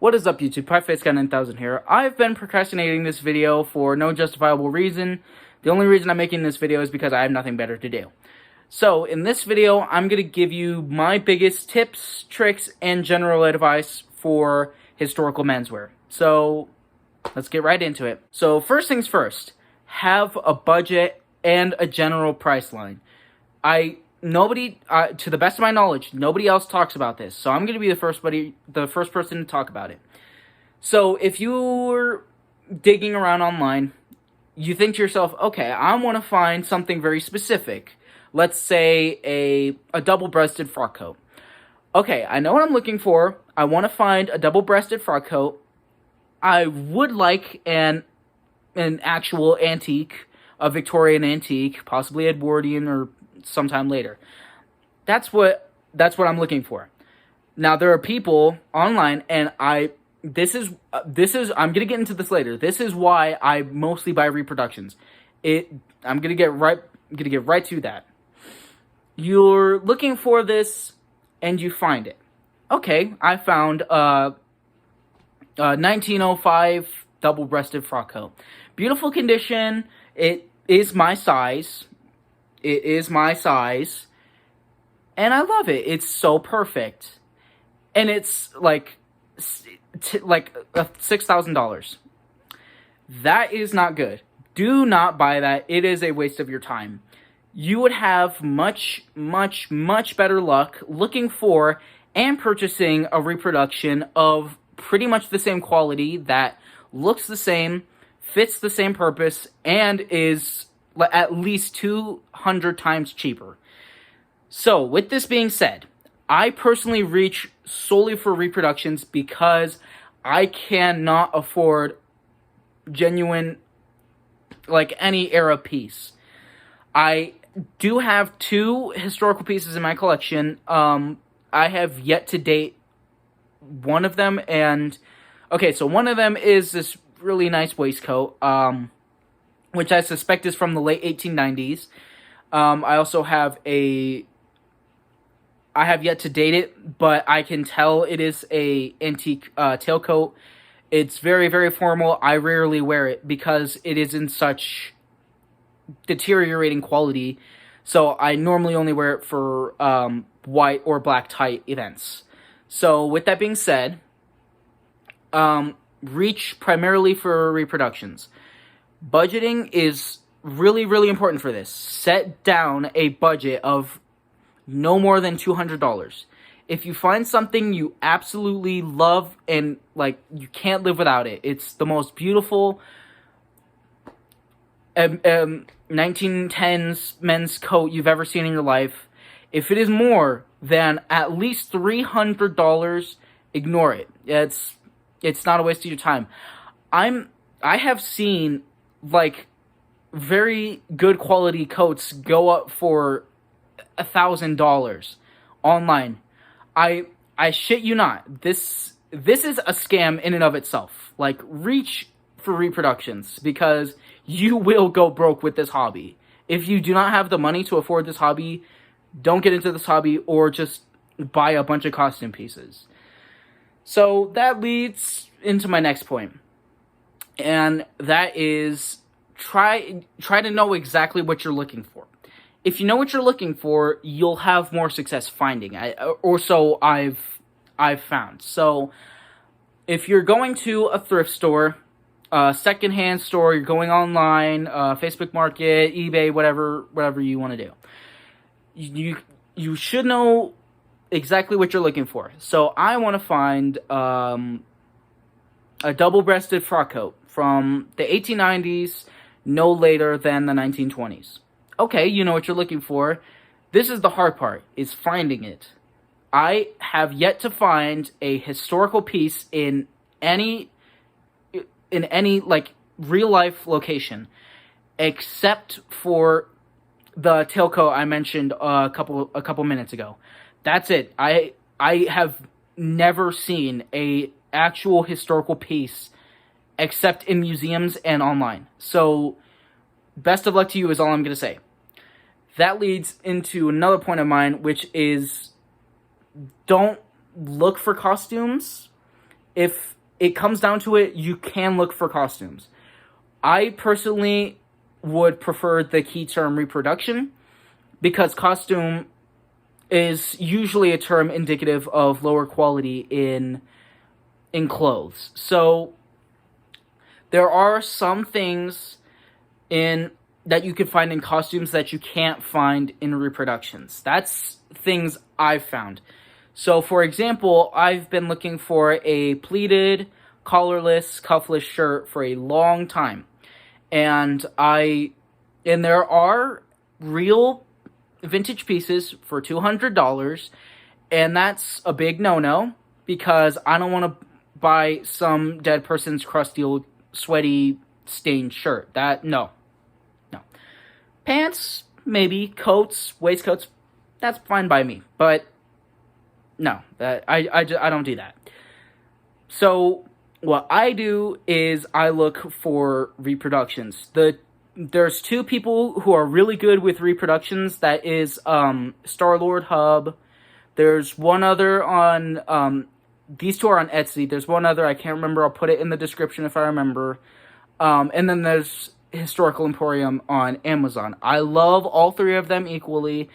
What is up, YouTube? PieFaceGuy9000 here. I've been procrastinating this video for no justifiable reason. The only reason I'm making this video is because I have nothing better to do. So, in this video, I'm going to give you my biggest tips, tricks, and general advice for historical menswear. So, let's get right into it. So, first things first, have a budget and a general price line. To the best of my knowledge, nobody else talks about this, so I'm going to be the first person to talk about it. So, if you're digging around online, you think to yourself, okay, I want to find something very specific. Let's say a double-breasted frock coat. Okay, I know what I'm looking for. I want to find a double-breasted frock coat. I would like an actual antique, a Victorian antique, possibly Edwardian or sometime later. That's what I'm looking for. Now there are people online, and I'm gonna get into this later. This is why I mostly buy reproductions. I'm gonna get right to that. You're looking for this, and you find it. Okay, I found a 1905 double-breasted frock coat. Beautiful condition. It is my size. And I love it. It's so perfect. And it's like $6,000. That is not good. Do not buy that. It is a waste of your time. You would have much, much, much better luck looking for and purchasing a reproduction of pretty much the same quality that looks the same, fits the same purpose, and is at least 200 times cheaper. So, with this being said, I personally reach solely for reproductions because I cannot afford genuine, any era piece. I do have 2 historical pieces in my collection. I have yet to date one of them, and okay, so one of them is this really nice waistcoat, which I suspect is from the late 1890s. I also have I have yet to date it, but I can tell it is a antique tailcoat. It's very, very formal. I rarely wear it because it is in such deteriorating quality. So I normally only wear it for white or black tie events. So with that being said, reach primarily for reproductions. Budgeting is really, really important for this. Set down a budget of no more than $200. If you find something you absolutely love and, you can't live without it, it's the most beautiful 1910s men's coat you've ever seen in your life. If it is more than at least $300, ignore it. It's not a waste of your time. I have seen very good quality coats go up for $1,000 online. I shit you not. This is a scam in and of itself. Reach for reproductions because you will go broke with this hobby. If you do not have the money to afford this hobby, don't get into this hobby or just buy a bunch of costume pieces. So that leads into my next point. And that is try to know exactly what you're looking for. If you know what you're looking for, you'll have more success finding it, or so I've found. So, if you're going to a thrift store, a secondhand store, you're going online, Facebook Market, eBay, whatever you want to do, you should know exactly what you're looking for. So, I want to find a double-breasted frock coat from the 1890s, no later than the 1920s. Okay, you know what you're looking for. This is the hard part, is finding it. I have yet to find a historical piece in any real life location, except for the tailcoat I mentioned a couple minutes ago. That's it. I have never seen a actual historical piece except in museums and online. So, best of luck to you is all I'm going to say. That leads into another point of mine, which is don't look for costumes if it comes down to it, you can look for costumes. I personally would prefer the key term reproduction, because costume is usually a term indicative of lower quality in clothes. So there are some things in that you can find in costumes that you can't find in reproductions. That's things I've found. So, for example, I've been looking for a pleated, collarless, cuffless shirt for a long time. And there are real vintage pieces for $200, and that's a big no-no, because I don't want to buy some dead person's crusty old sweaty stained shirt. No. Pants, maybe. Coats, waistcoats, that's fine by me. But no, I don't do that. So what I do is I look for reproductions. There's two people who are really good with reproductions. That is Star-Lord Hub. There's one other on these two are on Etsy. There's one other, I can't remember. I'll put it in the description if I remember. And then there's Historical Emporium on Amazon. I love all three of them equally.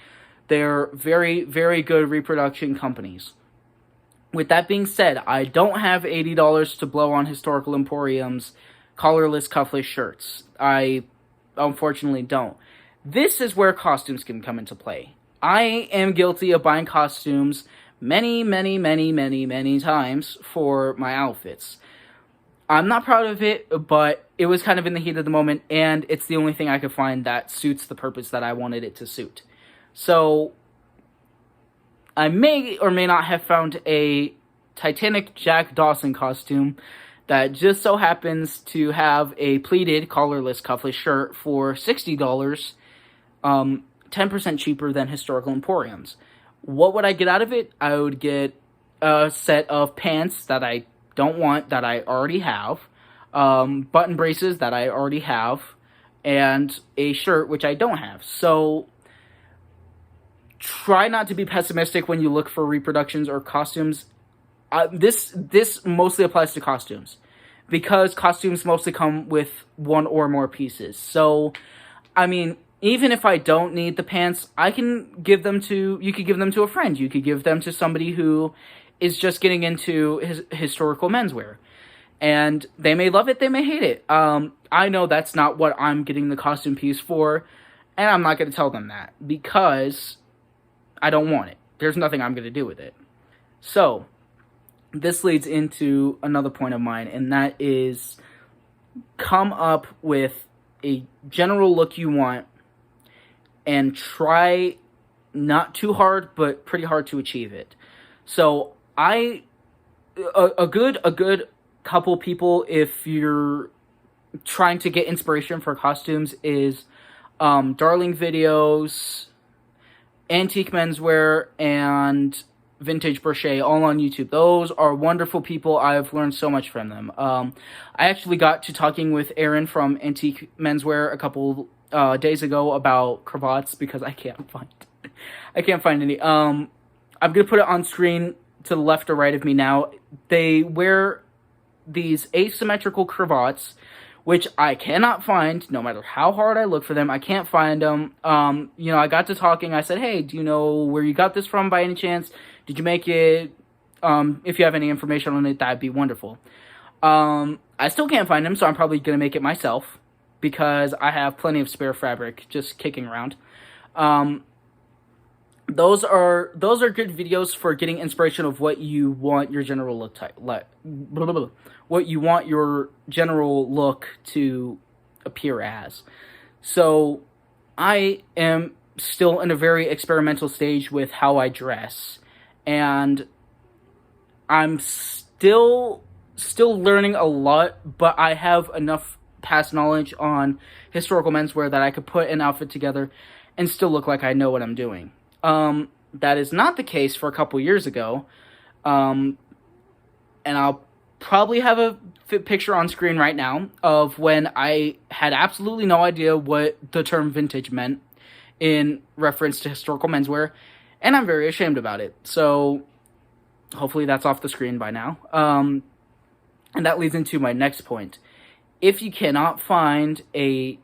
They're very, very good reproduction companies. With that being said, I don't have $80 to blow on Historical Emporium's collarless, cuffless shirts. I unfortunately don't. This is where costumes can come into play. I am guilty of buying costumes many, many, many, many, many times for my outfits. I'm not proud of it, but it was kind of in the heat of the moment, and it's the only thing I could find that suits the purpose that I wanted it to suit. So, I may or may not have found a Titanic Jack Dawson costume that just so happens to have a pleated, collarless, cuffless shirt for $60, 10% cheaper than Historical Emporiums. What would I get out of it? I would get a set of pants that I don't want, that I already have, button braces that I already have, and a shirt which I don't have. So try not to be pessimistic when you look for reproductions or costumes. This mostly applies to costumes, because costumes mostly come with one or more pieces. So, I mean, even if I don't need the pants, you could give them to a friend. You could give them to somebody who is just getting into historical menswear. And they may love it, they may hate it. I know that's not what I'm getting the costume piece for, and I'm not going to tell them that, because I don't want it. There's nothing I'm going to do with it. So, this leads into another point of mine, and that is come up with a general look you want and try not too hard, but pretty hard to achieve it. So, a good couple people, if you're trying to get inspiration for costumes, is Darling Videos, Antique Menswear, and Vintage Brochet, all on YouTube. Those are wonderful people. I've learned so much from them. I actually got to talking with Aaron from Antique Menswear a couple days ago about cravats, because I can't find any. I'm gonna put it on screen to the left or right of me now. They wear these asymmetrical cravats, which I cannot find, no matter how hard I look for them. I can't find them. I got to talking. I said, hey, do you know where you got this from by any chance? Did you make it? If you have any information on it, that'd be wonderful. I still can't find them, so I'm probably going to make it myself, because I have plenty of spare fabric just kicking around. Those are good videos for getting inspiration of what you want your general look what you want your general look to appear as. So I am still in a very experimental stage with how I dress, and I'm still learning a lot, but I have enough past knowledge on historical menswear that I could put an outfit together and still look like I know what I'm doing. That is not the case for a couple years ago, and I'll probably have a picture on screen right now of when I had absolutely no idea what the term vintage meant in reference to historical menswear, and I'm very ashamed about it. So hopefully that's off the screen by now. And that leads into my next point. If you cannot find a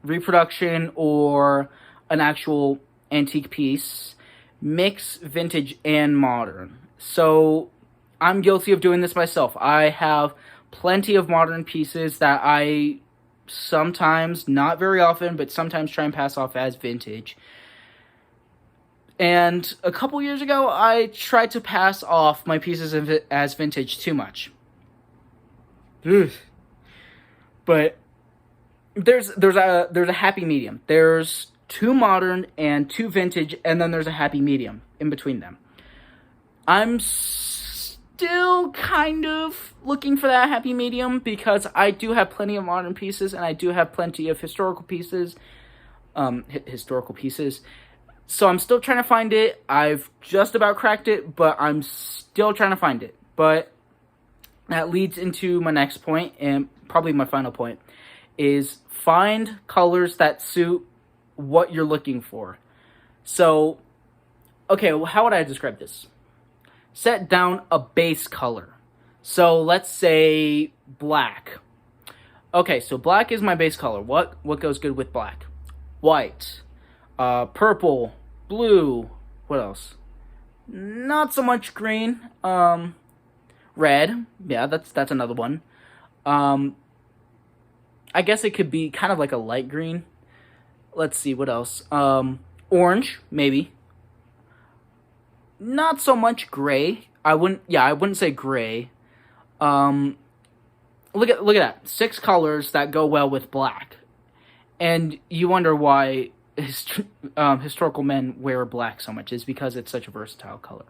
reproduction or an actual antique piece, mix vintage and modern. So I'm guilty of doing this myself. I have plenty of modern pieces that I sometimes, not very often, but sometimes try and pass off as vintage. And a couple years ago, I tried to pass off my pieces as vintage too much. Ugh. But there's a happy medium. There's too modern and too vintage, and then there's a happy medium in between them. I'm still kind of looking for that happy medium because I do have plenty of modern pieces and I do have plenty of historical pieces. So I'm still trying to find it. I've just about cracked it, but I'm still trying to find it. But that leads into my next point, and probably my final point, is find colors that suit what you're looking for. So, okay, well, how would I describe this? Set down a base color. So let's say black. Okay, so black is my base color. What goes good with black? White, purple, blue. What else? Not so much green. Red. Yeah, that's another one. I guess it could be kind of like a light green. Let's see, what else? Orange, maybe. Not so much gray. I wouldn't say gray. Look at that. 6 colors that go well with black. And you wonder why historical men wear black so much. Is because it's such a versatile color.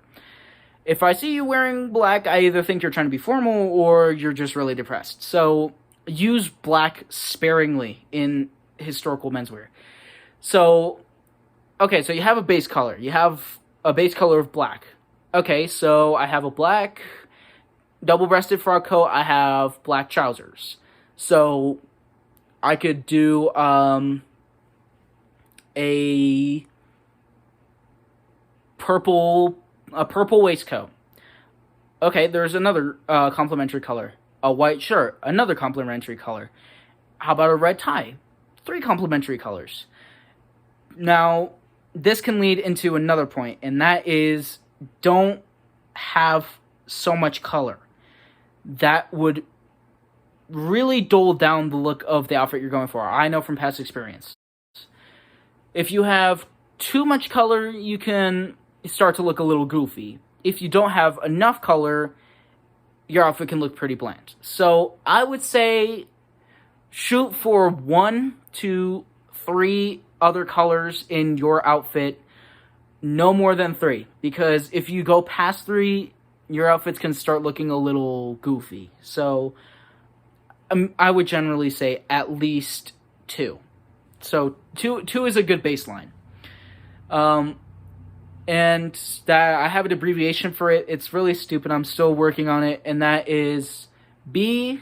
If I see you wearing black, I either think you're trying to be formal or you're just really depressed. So use black sparingly in historical menswear. So, okay, so you have a base color. You have a base color of black. Okay, so I have a black double-breasted frock coat. I have black trousers. So I could do a purple waistcoat. Okay, there's another complementary color. A white shirt, another complementary color. How about a red tie? 3 complementary colors. Now, this can lead into another point, and that is don't have so much color. That would really dull down the look of the outfit you're going for. I know from past experience. If you have too much color, you can start to look a little goofy. If you don't have enough color, your outfit can look pretty bland. So I would say shoot for 1 to 3 other colors in your outfit, no more than 3. Because if you go past 3, your outfits can start looking a little goofy. So I would generally say at least 2. So two is a good baseline. And that I have an abbreviation for it. It's really stupid. I'm still working on it, and that is BCC.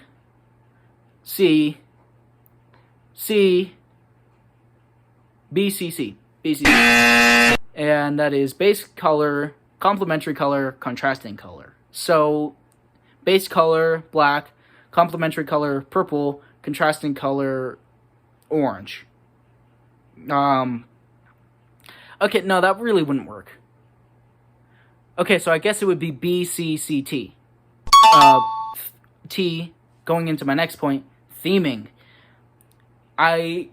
And that is base color, complementary color, contrasting color. So base color, black, complementary color, purple, contrasting color, orange. Okay, no, that really wouldn't work. Okay, so I guess it would be BCCT. T, going into my next point, theming. I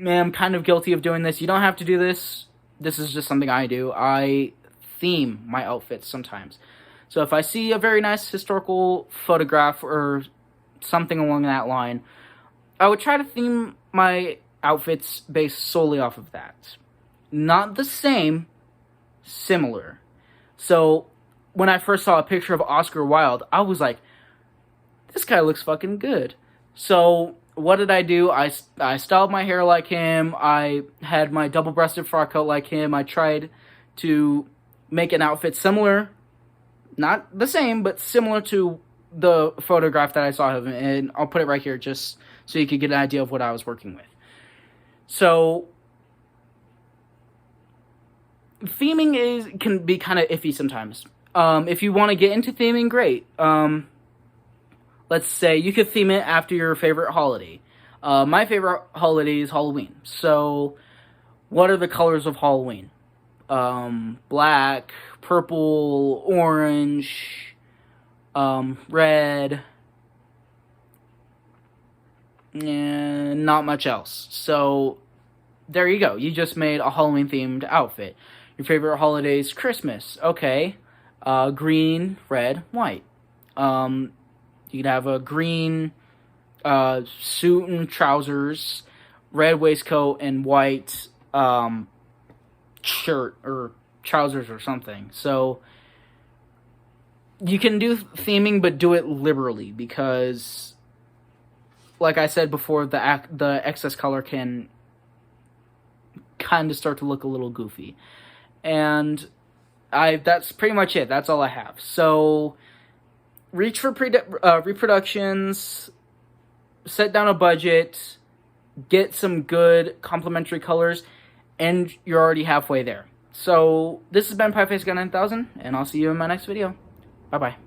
am kind of guilty of doing this. You don't have to do this. This is just something I do. I theme my outfits sometimes. So if I see a very nice historical photograph or something along that line, I would try to theme my outfits based solely off of that. Not the same, similar. So when I first saw a picture of Oscar Wilde, I was like, this guy looks fucking good. So what did I do? I styled my hair like him. I had my double-breasted frock coat like him. I tried to make an outfit similar, not the same, but similar to the photograph that I saw of him. And I'll put it right here just so you could get an idea of what I was working with. So theming can be kind of iffy sometimes. If you want to get into theming, great. let's say you could theme it after your favorite holiday. My favorite holiday is Halloween. So, what are the colors of Halloween? Black, purple, orange, red, and not much else. So, there you go. You just made a Halloween themed outfit. Your favorite holiday is Christmas. Okay. Green, red, white. You could have a green suit and trousers, red waistcoat, and white shirt or trousers or something. So you can do theming, but do it liberally, because, like I said before, the excess color can kind of start to look a little goofy. And that's pretty much it. That's all I have. So reach for reproductions, set down a budget, get some good complementary colors, and you're already halfway there. So this has been PieFaceGuy 9000, and I'll see you in my next video. Bye-bye.